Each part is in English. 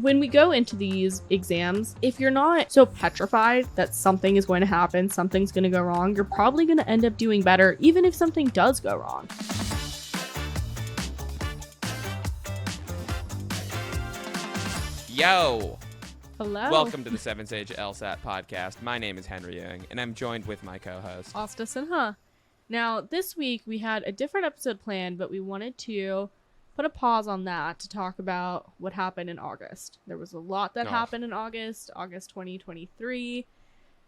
when we go into these exams, if you're not so petrified that something is going to happen, something's going to go wrong, you're probably going to end up doing better, even if something does go wrong. Yo! Hello. Welcome to the 7Sage LSAT podcast. My name is Henry Young, and I'm joined with my co-host, Aastha and Now, this week we had a different episode planned, but we wanted to put a pause on that to talk about what happened in August. There was a lot that happened in August 2023.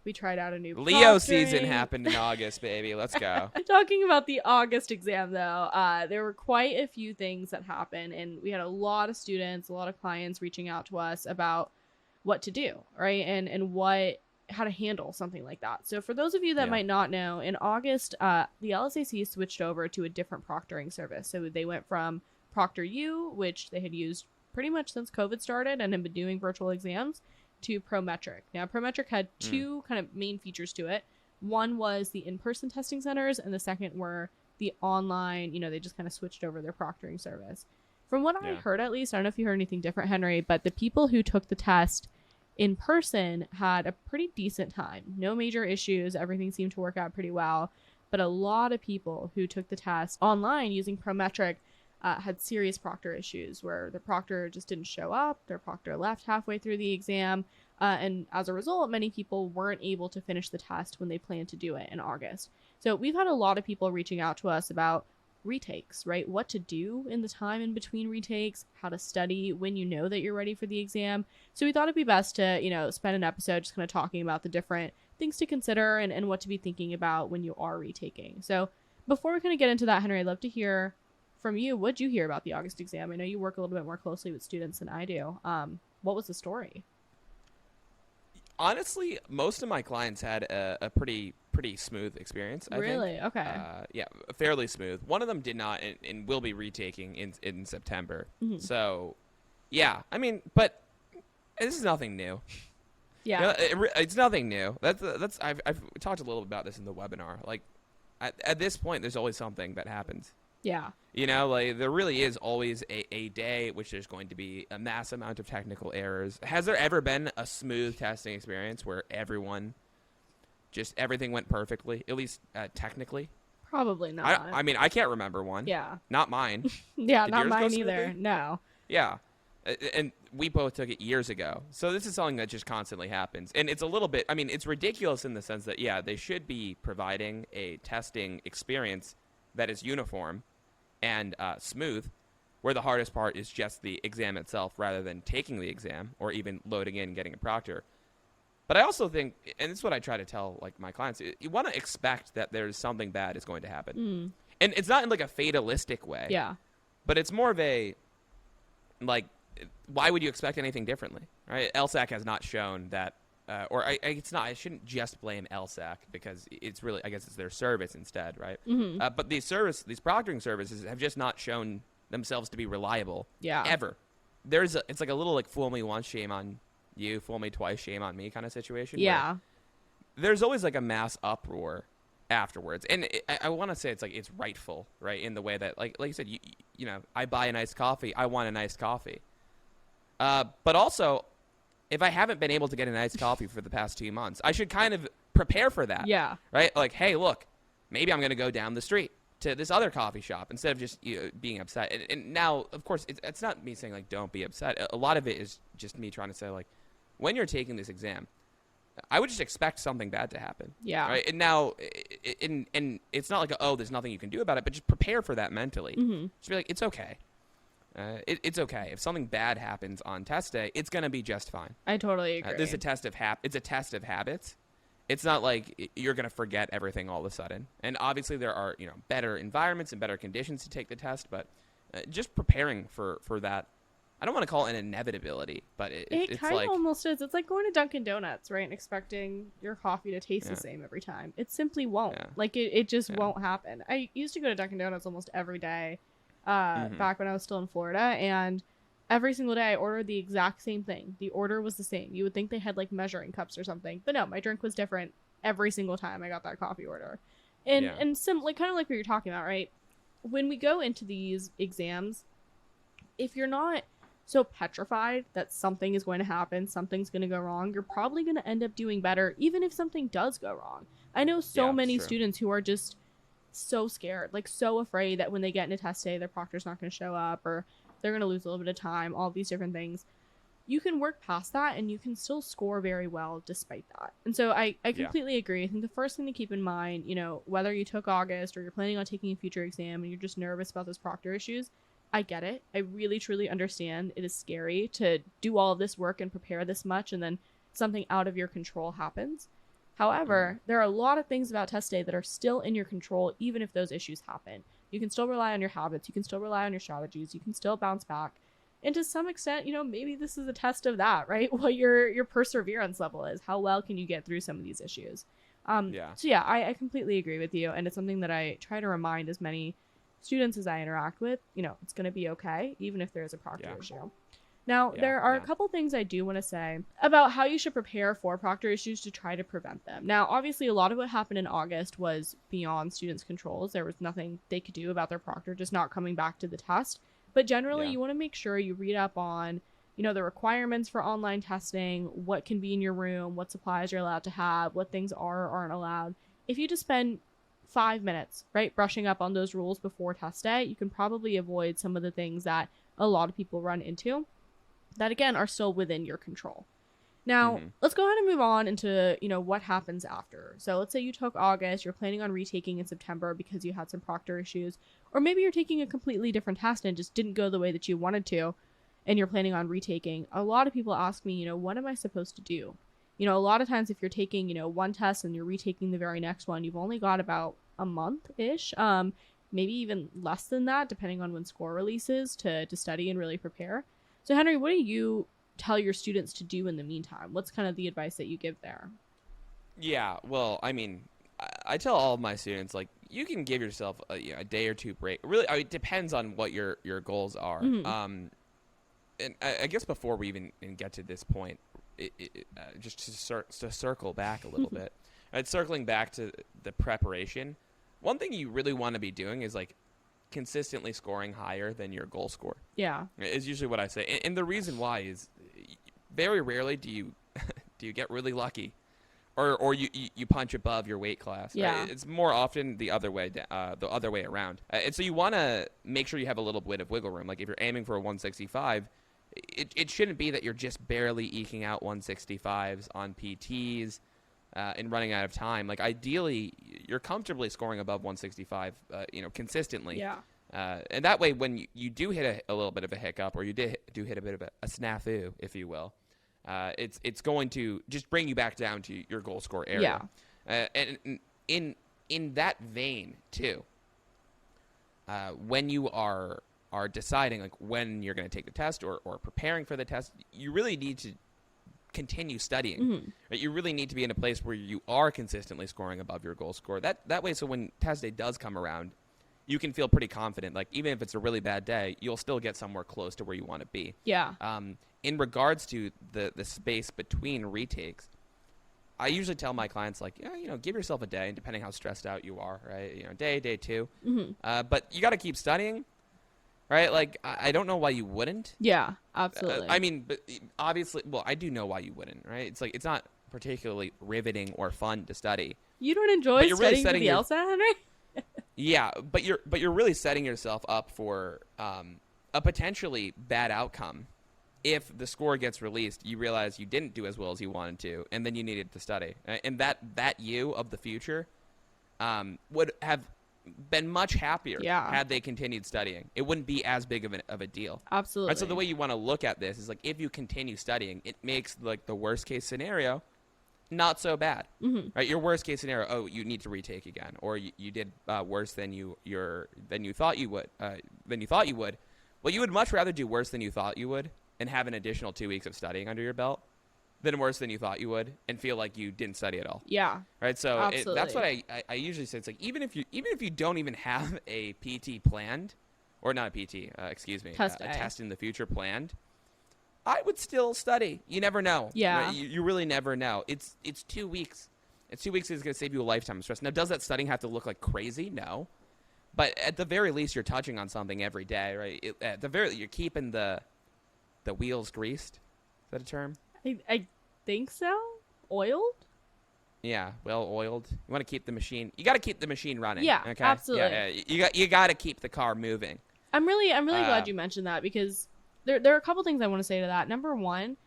We tried out a new Leo season happened in August, baby. Let's go. Talking about the August exam, though, there were quite a few things that happened, and we had a lot of students, a lot of clients reaching out to us about what to do, right? And how to handle something like that. So for those of you that might not know, in August, the LSAC switched over to a different proctoring service. So they went from ProctorU, which they had used pretty much since COVID started and had been doing virtual exams, to Prometric. Now, Prometric had two kind of main features to it. One was the in-person testing centers, and the second were the online, they just kind of switched over their proctoring service. From what I heard, at least, I don't know if you heard anything different, Henry, but the people who took the test in person had a pretty decent time. No major issues. Everything seemed to work out pretty well. But a lot of people who took the test online using Prometric had serious proctor issues where the proctor just didn't show up. Their proctor left halfway through the exam. And as a result, many people weren't able to finish the test when they planned to do it in August. So we've had a lot of people reaching out to us about retakes, right? What to do in the time in between retakes, how to study when you know that you're ready for the exam. So we thought it'd be best to, spend an episode just kind of talking about the different things to consider and what to be thinking about when you are retaking. So before we kind of get into that, Henry, I'd love to hear from you. What'd you hear about the August exam? I know you work a little bit more closely with students than I do. What was the story? Honestly, most of my clients had a pretty smooth experience, I think. Really? Okay. Fairly smooth. One of them did not and will be retaking in September. Mm-hmm. So, yeah. I mean, but this is nothing new. Yeah. It's nothing new. That's I've talked a little bit about this in the webinar. Like, at this point, there's always something that happens. Yeah. There really is always a day which there's going to be a mass amount of technical errors. Has there ever been a smooth testing experience where everything went perfectly, at least technically? Probably not. I mean, I can't remember one. Yeah. Not mine. Yeah, Did not yours go mine smoothly? either. No. Yeah. And we both took it years ago. So this is something that just constantly happens. And it's a little bit, it's ridiculous in the sense that, they should be providing a testing experience that is uniform and smooth, where the hardest part is just the exam itself rather than taking the exam or even loading in and getting a proctor. But I also think, and this is what I try to tell my clients, you want to expect that there's something bad is going to happen. And it's not in a fatalistic way. Yeah. But it's more of a, why would you expect anything differently? Right? LSAC has not shown that, I shouldn't just blame LSAC because it's really, I guess it's their service instead, right? Mm-hmm. But these proctoring services have just not shown themselves to be reliable. Yeah. Ever. It's like a little fool me once, shame on you, fool me twice, shame on me kind of situation. Yeah. There's always a mass uproar afterwards. And I want to say it's rightful, right? In the way that, like you said, I buy a nice coffee, I want a nice coffee. But also, if I haven't been able to get a nice coffee for the past 2 months, I should kind of prepare for that. Yeah. Right? Like, hey, look, maybe I'm going to go down the street to this other coffee shop instead of just being upset. And now, of course, it's not me saying, don't be upset. A lot of it is just me trying to say, when you're taking this exam, I would just expect something bad to happen. Yeah. Right? And now, and it's not there's nothing you can do about it, but just prepare for that mentally. Mm-hmm. Just be like, it's okay. It's okay. If something bad happens on test day, it's going to be just fine. I totally agree. This is it's a test of habits. It's not like you're going to forget everything all of a sudden. And obviously there are, better environments and better conditions to take the test, but just preparing for that. I don't want to call it an inevitability, but it's kind of almost is. It's like going to Dunkin' Donuts, right? And expecting your coffee to taste the same every time. It simply won't. Yeah. It just won't happen. I used to go to Dunkin' Donuts almost every day. Back when I was still in Florida, and every single day I ordered the exact same thing. The order was the same. You would think they had measuring cups or something, but no, my drink was different every single time I got that coffee order. And kind of like what you're talking about, right? When we go into these exams, if you're not so petrified that something is going to happen, something's going to go wrong, you're probably going to end up doing better even if something does go wrong. I know so many students who are just so scared, like so afraid that when they get into test day, their proctor's not going to show up or they're going to lose a little bit of time, all these different things. You can work past that and you can still score very well despite that. And so I completely agree. I think the first thing to keep in mind, you know, whether you took August or you're planning on taking a future exam and you're just nervous about those proctor issues, I get it. I really, truly understand. It is scary to do all of this work and prepare this much and then something out of your control happens. However, there are a lot of things about test day that are still in your control, even if those issues happen. You can still rely on your habits. You can still rely on your strategies. You can still bounce back. And to some extent, you know, maybe this is a test of that, right? What your perseverance level is. How well can you get through some of these issues? So yeah, I completely agree with you. And it's something that I try to remind as many students as I interact with, you know, it's going to be okay, even if there's a proctor issue. Now, there are a couple things I do want to say about how you should prepare for proctor issues to try to prevent them. Now, obviously, a lot of what happened in August was beyond students' controls. There was nothing they could do about their proctor just not coming back to the test. But generally, you want to make sure you read up on, you know, the requirements for online testing, what can be in your room, what supplies you're allowed to have, what things are or aren't allowed. If you just spend 5 minutes, right, brushing up on those rules before test day, you can probably avoid some of the things that a lot of people run into that, again, are still within your control. Now, let's go ahead and move on into, you know, what happens after. So let's say you took August, you're planning on retaking in September because you had some proctor issues, or maybe you're taking a completely different test and just didn't go the way that you wanted to, and you're planning on retaking. A lot of people ask me, you know, what am I supposed to do? You know, a lot of times if you're taking, you know, one test and you're retaking the very next one, you've only got about a month-ish, maybe even less than that, depending on when score releases to study and really prepare. So Henry, what do you tell your students to do in the meantime? What's kind of the advice that you give there? Yeah, well, I mean, I tell all of my students, like, you can give yourself a day or two break. Really, it depends on what your goals are. And I guess before we even get to this point, just to circle back a little bit, circling back to the preparation, one thing you really want to be doing is, like, consistently scoring higher than your goal score. Yeah. Is usually what I say. And the reason why is very rarely do you get really lucky or you punch above your weight class. Yeah. Right? It's more often the other way around. And so you want to make sure you have a little bit of wiggle room. Like if you're aiming for a 165, it shouldn't be that you're just barely eking out 165s on PTs and running out of time. Like ideally, you're comfortably scoring above 165, consistently. Yeah. And that way, when you do hit a little bit of a hiccup, or you do hit a bit of a snafu, if you will, it's going to just bring you back down to your goal score area. Yeah. And in that vein too, when you are deciding like when you're going to take the test or preparing for the test, you really need to continue studying. Right? You really need to be in a place where you are consistently scoring above your goal score. That way, so when test day does come around, you can feel pretty confident. Like even if it's a really bad day, you'll still get somewhere close to where you want to be. Yeah. In regards to the space between retakes, I usually tell my clients like, give yourself a day, and depending how stressed out you are, right? Day two. But you got to keep studying. Right? Like, I don't know why you wouldn't. Yeah, absolutely. I mean, but obviously, well, I do know why you wouldn't, right? It's like, it's not particularly riveting or fun to study. You don't enjoy studying for the LSAT, Henry? Yeah, but you're really setting yourself up for a potentially bad outcome. If the score gets released, you realize you didn't do as well as you wanted to, and then you needed to study. And that you of the future would have been much happier had they continued studying. It wouldn't be as big of a deal. Absolutely. Right, so the way you want to look at this is like if you continue studying, it makes like the worst case scenario not so bad. Right? Your worst case scenario, you need to retake again, or you did worse than you thought you would. Well, you would much rather do worse than you thought you would and have an additional 2 weeks of studying under your belt than worse than you thought you would and feel like you didn't study at all. Yeah. Right. So that's what I usually say. It's like even if you don't even have a PT planned, or not a PT, a test in the future planned, I would still study. You never know. Yeah. Right? You really never know. It's 2 weeks. And 2 weeks is going to save you a lifetime of stress. Now, does that studying have to look like crazy? No. But at the very least, you're touching on something every day, right? At the very, you're keeping the the wheels greased. Is that a term? I think so. Oiled. Yeah, well oiled. You want to keep the machine. You got to keep the machine running. Yeah, okay? absolutely. Yeah. You got to keep the car moving. I'm really glad you mentioned that, because there are a couple things I want to say to that. Number one,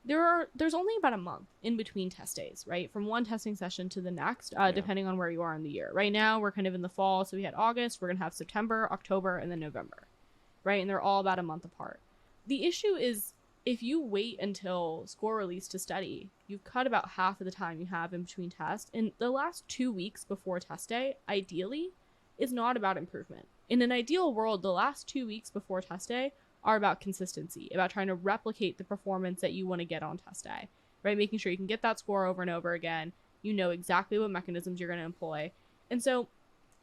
there's only about a month in between test days, right? From one testing session to the next, depending on where you are in the year. Right now, we're kind of in the fall, so we had August, we're going to have September, October, and then November, right? And they're all about a month apart. The issue is, if you wait until score release to study, you've cut about half of the time you have in between tests. And the last 2 weeks before test day, ideally, is not about improvement. In an ideal world, the last 2 weeks before test day are about consistency, about trying to replicate the performance that you want to get on test day, right? Making sure you can get that score over and over again. You know exactly what mechanisms you're going to employ. And so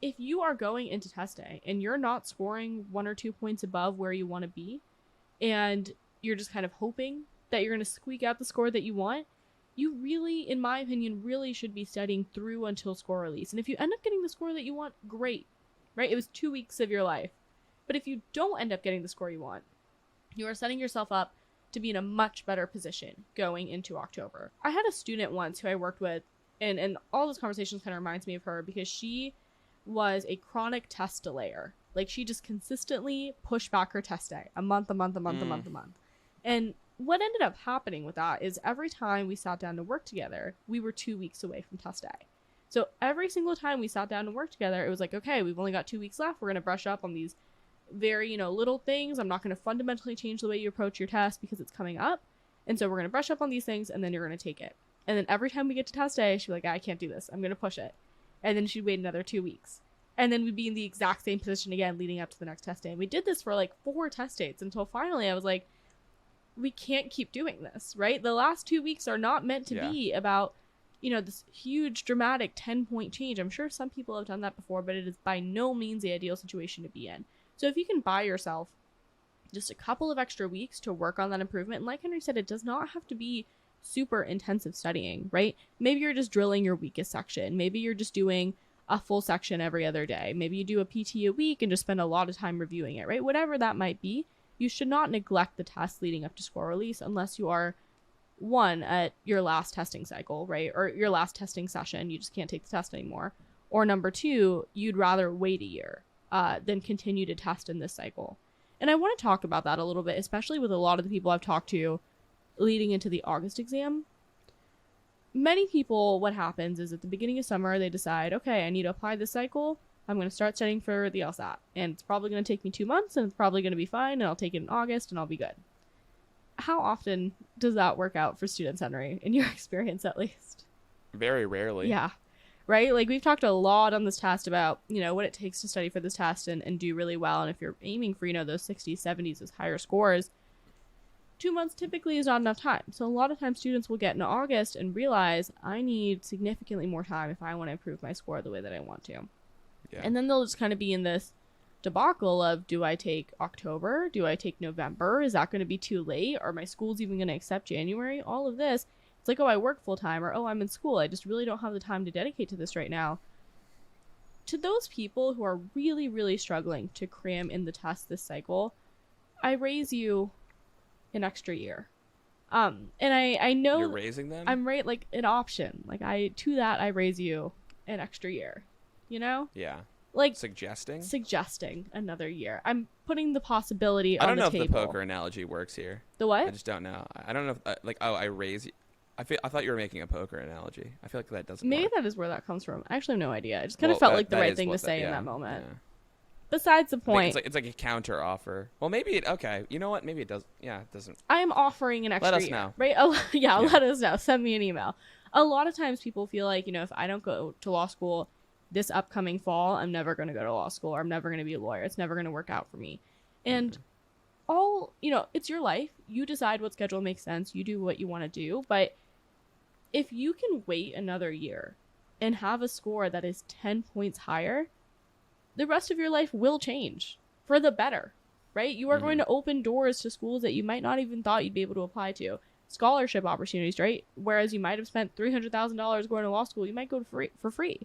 if you are going into test day and you're not scoring 1 or 2 points above where you want to be, and you're just kind of hoping that you're going to squeak out the score that you want, you really, in my opinion, really should be studying through until score release. And if you end up getting the score that you want, great, right? It was 2 weeks of your life. But if you don't end up getting the score you want, you are setting yourself up to be in a much better position going into October. I had a student once who I worked with, and all those conversations kind of reminds me of her, because she was a chronic test delayer. Like, she just consistently pushed back her test day a month. And what ended up happening with that is every time we sat down to work together, we were 2 weeks away from test day. So every single time we sat down to work together, it was like, okay, we've only got 2 weeks left. We're going to brush up on these very, little things. I'm not going to fundamentally change the way you approach your test because it's coming up. And so we're going to brush up on these things, and then you're going to take it. And then every time we get to test day, she'd be like, I can't do this. I'm going to push it. And then she'd wait another 2 weeks. And then we'd be in the exact same position again leading up to the next test day. And we did this for like 4 test dates until finally I was like, we can't keep doing this, right? The last 2 weeks are not meant to be about, this huge dramatic 10-point change. I'm sure some people have done that before, but it is by no means the ideal situation to be in. So if you can buy yourself just a couple of extra weeks to work on that improvement, and like Henry said, it does not have to be super intensive studying, right? Maybe you're just drilling your weakest section. Maybe you're just doing a full section every other day. Maybe you do a PT a week and just spend a lot of time reviewing it, right? Whatever that might be, you should not neglect the tests leading up to score release unless you are, one, at your last testing cycle, right? Or your last testing session, you just can't take the test anymore. Or number 2, you'd rather wait a year than continue to test in this cycle. And I want to talk about that a little bit, especially with a lot of the people I've talked to leading into the August exam. Many people, what happens is at the beginning of summer, they decide, okay, I need to apply this cycle. I'm going to start studying for the LSAT. And it's probably going to take me 2 months, and it's probably going to be fine, and I'll take it in August, and I'll be good. How often does that work out for students, Henry, in your experience at least? Very rarely. Yeah. Right? Like, we've talked a lot on this test about, what it takes to study for this test and do really well. And if you're aiming for, those 60s, 70s, those higher scores, 2 months typically is not enough time. So a lot of times students will get into August and realize I need significantly more time if I want to improve my score the way that I want to. Yeah. And then they'll just kind of be in this debacle of, do I take October? Do I take November? Is that going to be too late? Are my schools even going to accept January? All of this. It's like, oh, I work full time, or, oh, I'm in school. I just really don't have the time to dedicate to this right now. To those people who are really, really struggling to cram in the test this cycle, I raise you an extra year. And I know you're raising them. I'm like an option. Like, I raise you an extra year. Yeah. Like suggesting another year. I'm putting the possibility on the table. I don't know if the poker analogy works here. The what? I just don't know. I don't know if I raise you. I thought you were making a poker analogy. I feel like that doesn't work. That is where that comes from. I actually have no idea. It just kind of felt like the right thing to say in that moment. Yeah. Besides the point. It's like a counter offer. Well, maybe okay. You know what? Maybe it does. Yeah, it doesn't. I am offering an extra year. Let us know. Right? Yeah, let us know. Send me an email. A lot of times people feel like, if I don't go to law school this upcoming fall, I'm never going to go to law school, or I'm never going to be a lawyer. It's never going to work out for me. And it's your life. You decide what schedule makes sense. You do what you want to do. But if you can wait another year and have a score that is 10 points higher, the rest of your life will change for the better, right? You are going to open doors to schools that you might not even thought you'd be able to apply to. Scholarship opportunities, right? Whereas you might have spent $300,000 going to law school, you might go for free.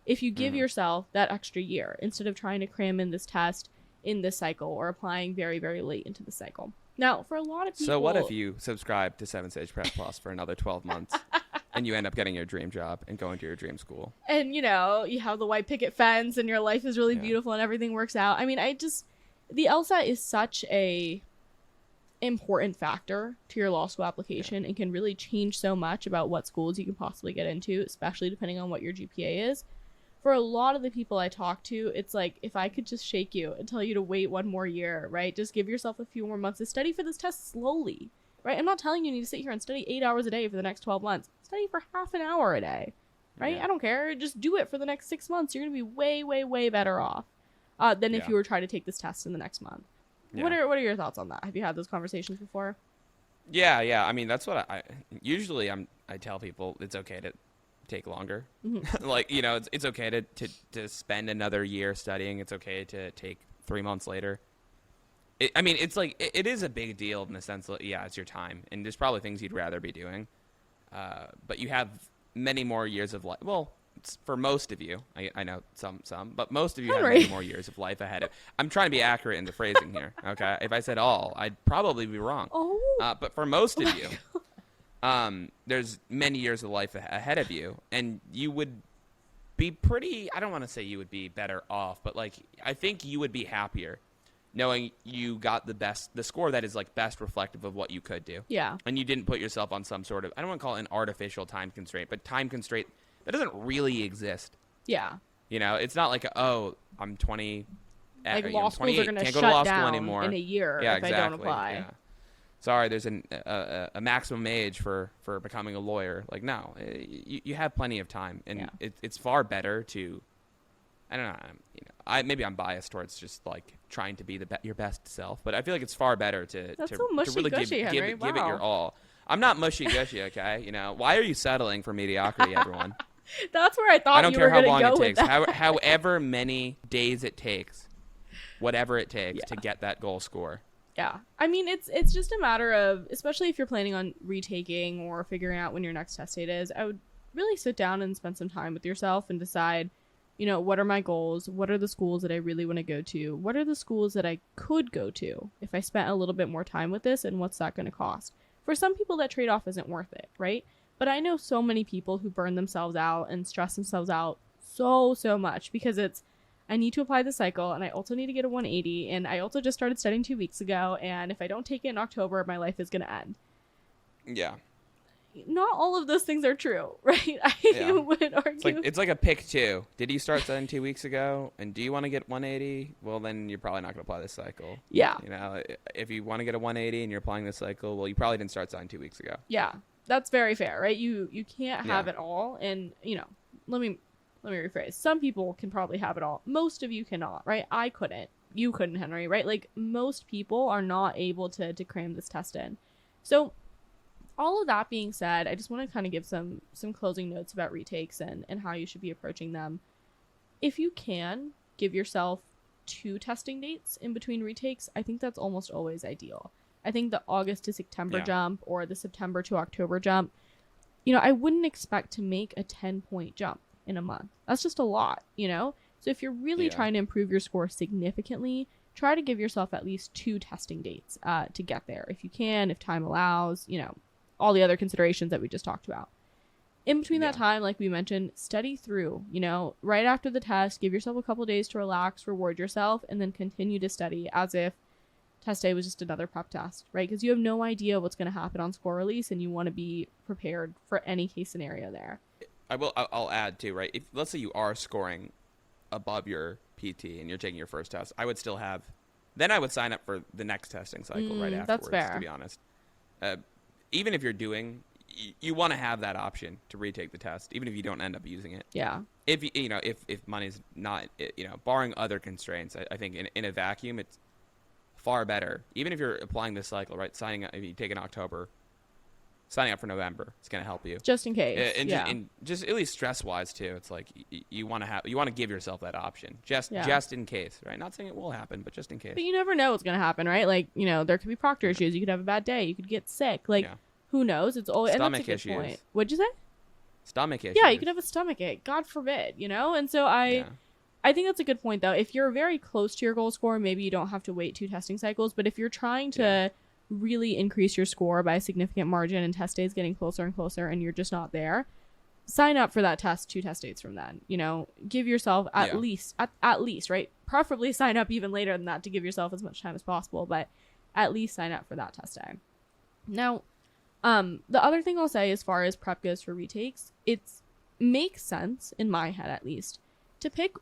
If you give yourself that extra year instead of trying to cram in this test in this cycle or applying very, very late into the cycle. Now, for a lot of people... So what if you subscribe to 7Sage Prep Plus for another 12 months and you end up getting your dream job and going to your dream school? And, you have the white picket fence and your life is really beautiful and everything works out. I mean, the LSAT is such a important factor to your law school application and can really change so much about what schools you can possibly get into, especially depending on what your GPA is. For a lot of the people I talk to, it's like, if I could just shake you and tell you to wait one more year, right? Just give yourself a few more months to study for this test slowly, right? I'm not telling you need to sit here and study 8 hours a day for the next 12 months. Study for half an hour a day, right? I don't care. Just do it for the next 6 months. You're going to be way, way, way better off than if you were trying to take this test in the next month. Yeah. What are your thoughts on that? Have you had those conversations before? Yeah. I mean, that's what I usually I tell people it's okay to take longer. Like, it's okay to spend another year studying. It's okay to take 3 months later. It's like it is a big deal in the sense that it's your time, and there's probably things you'd rather be doing, but you have many more years of life. Well, for most of you, I know some, but most of you have many more years of life ahead of. I'm trying to be accurate in the phrasing here. Okay, if I said all, I'd probably be wrong. But for most of you, there's many years of life ahead of you, and you would be pretty. I don't want to say you would be better off, but like I think you would be happier knowing you got the score that is like best reflective of what you could do. Yeah, and you didn't put yourself on some sort of, I don't want to call it an artificial time constraint, but time constraint that doesn't really exist. Yeah. It's not like, I'm 20. Like law schools are going to shut down in a year if I don't apply. Yeah. Sorry, there's a maximum age for becoming a lawyer. Like, no, you have plenty of time. And it's far better to, I don't know, maybe I'm biased towards just like trying to be your best self. But I feel like it's far better to really give it your all. I'm not mushy-gushy, okay? Why are you settling for mediocrity, everyone? That's where I thought you were going to go with that. I don't care how long it takes. However many days it takes, whatever it takes to get that goal score. Yeah. I mean, it's just a matter of, especially if you're planning on retaking or figuring out when your next test date is, I would really sit down and spend some time with yourself and decide, what are my goals? What are the schools that I really want to go to? What are the schools that I could go to if I spent a little bit more time with this, and what's that going to cost? For some people, that trade-off isn't worth it, right? But I know so many people who burn themselves out and stress themselves out so much because I need to apply the cycle, and I also need to get a 180, and I also just started studying 2 weeks ago, and if I don't take it in October, my life is going to end. Yeah. Not all of those things are true, right? I would argue. It's like a pick two. Did you start studying 2 weeks ago, and do you want to get 180? Well, then you're probably not going to apply this cycle. Yeah. If you want to get a 180 and you're applying this cycle, well, you probably didn't start studying 2 weeks ago. Yeah. That's very fair, right? You can't have it all, and let me rephrase. Some people can probably have it all. Most of you cannot, right? I couldn't. You couldn't, Henry, right? Like, most people are not able to cram this test in. So all of that being said, I just want to kind of give some closing notes about retakes and how you should be approaching them. If you can give yourself 2 testing dates in between retakes, I think that's almost always ideal. I think the August to September jump or the September to October jump, I wouldn't expect to make a 10-point jump in a month. That's just a lot, So if you're really trying to improve your score significantly, try to give yourself at least 2 testing dates to get there. If you can, if time allows, all the other considerations that we just talked about. In between that time, like we mentioned, study through, right after the test, give yourself a couple days to relax, reward yourself, and then continue to study as if test day was just another prep test, right? Because you have no idea what's going to happen on score release, and you want to be prepared for any case scenario there. I'll add too, right? If let's say you are scoring above your PT and you're taking your first test, I would still have, then I would sign up for the next testing cycle right afterwards. That's fair. To be honest, even if you're doing, you want to have that option to retake the test, even if you don't end up using it. Yeah. If if money's not, barring other constraints, I think in a vacuum, it's far better. Even if you're applying this cycle, right? Signing up, if you take in October, signing up for November, it's going to help you. Just in case. And just at least stress-wise too. It's like you want to give yourself that option just in case, right? Not saying it will happen, but just in case. But you never know what's going to happen, right? Like, there could be proctor issues. You could have a bad day. You could get sick. Like, who knows? It's always stomach issues. Point. What'd you say? Stomach issues. Yeah, you could have a stomach ache. God forbid, And so I think that's a good point, though. If you're very close to your goal score, maybe you don't have to wait 2 testing cycles. But if you're trying to really increase your score by a significant margin and test days getting closer and closer and you're just not there, sign up for that test 2 test dates from then. You know, give yourself at least, right? Preferably sign up even later than that to give yourself as much time as possible, but at least sign up for that test day. Now, the other thing I'll say as far as prep goes for retakes, it makes sense, in my head at least, to pick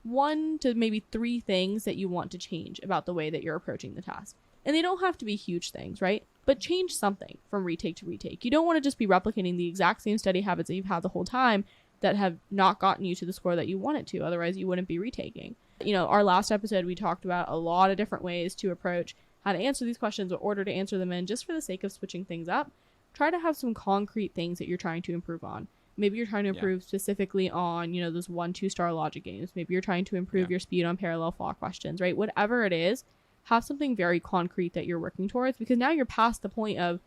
1 to maybe 3 things that you want to change about the way that you're approaching the test. And they don't have to be huge things, right? But change something from retake to retake. You don't want to just be replicating the exact same study habits that you've had the whole time that have not gotten you to the score that you want it to. Otherwise, you wouldn't be retaking. You know, our last episode, we talked about a lot of different ways to approach how to answer these questions, what order to answer them in, just for the sake of switching things up. Try to have some concrete things that you're trying to improve on. Maybe you're trying to improve specifically on, you know, those 1-2-star logic games. Maybe you're trying to improve your speed on parallel fault questions, right? Whatever it is, have something very concrete that you're working towards, because now you're past the point of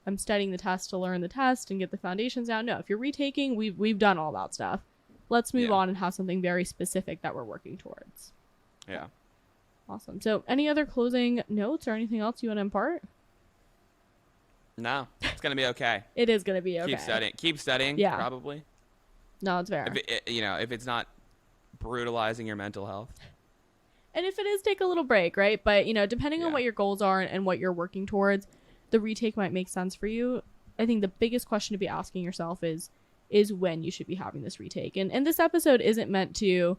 I'm studying the test to learn the test and get the foundations down. No, if you're retaking, we've done all that stuff. Let's move on and have something very specific that we're working towards. Yeah. Awesome. So any other closing notes or anything else you want to impart? No, it's going to be okay. It is going to be okay. Keep studying. Yeah. Probably. No, it's fair. If it's not brutalizing your mental health. And if it is, take a little break, right? But, you know, depending on what your goals are and what you're working towards, the retake might make sense for you. I think the biggest question to be asking yourself is when you should be having this retake. And this episode isn't meant to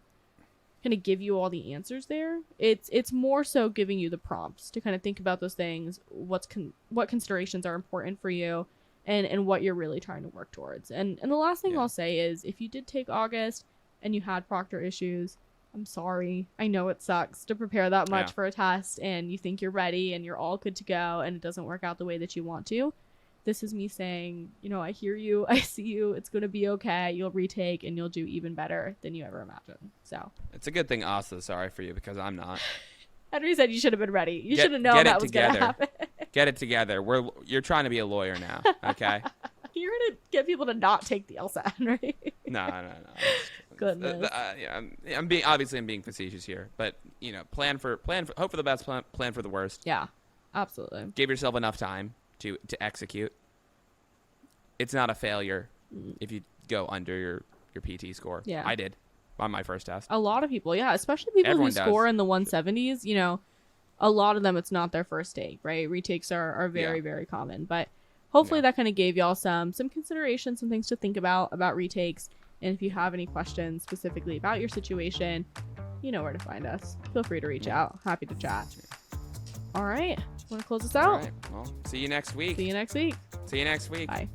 kind of give you all the answers there. It's more so giving you the prompts to kind of think about those things, what considerations are important for you, and what you're really trying to work towards. And the last thing I'll say is, if you did take August and you had proctor issues, I'm sorry. I know it sucks to prepare that much for a test and you think you're ready and you're all good to go and it doesn't work out the way that you want to. This is me saying, you know, I hear you. I see you. It's going to be okay. You'll retake and you'll do even better than you ever imagined. So it's a good thing Aastha's sorry for you, because I'm not. Henry said you should have been ready. You should have known that was going to happen. Get it together. You're trying to be a lawyer now, okay? You're going to get people to not take the LSAT, right? No. Goodness. I'm being facetious here, but you know, hope for the best, plan for the worst. Yeah, absolutely. Give yourself enough time to execute. It's not a failure if you go under your PT score. Yeah, I did on my first test. A lot of people, especially people who score in the 170s. You know, a lot of them, it's not their first take, right? Retakes are very, very common, but hopefully that kind of gave y'all some consideration, some things to think about retakes. And if you have any questions specifically about your situation, you know where to find us. Feel free to reach out. Happy to chat. All right. Want to close us out? All right. Well, see you next week. See you next week. Bye.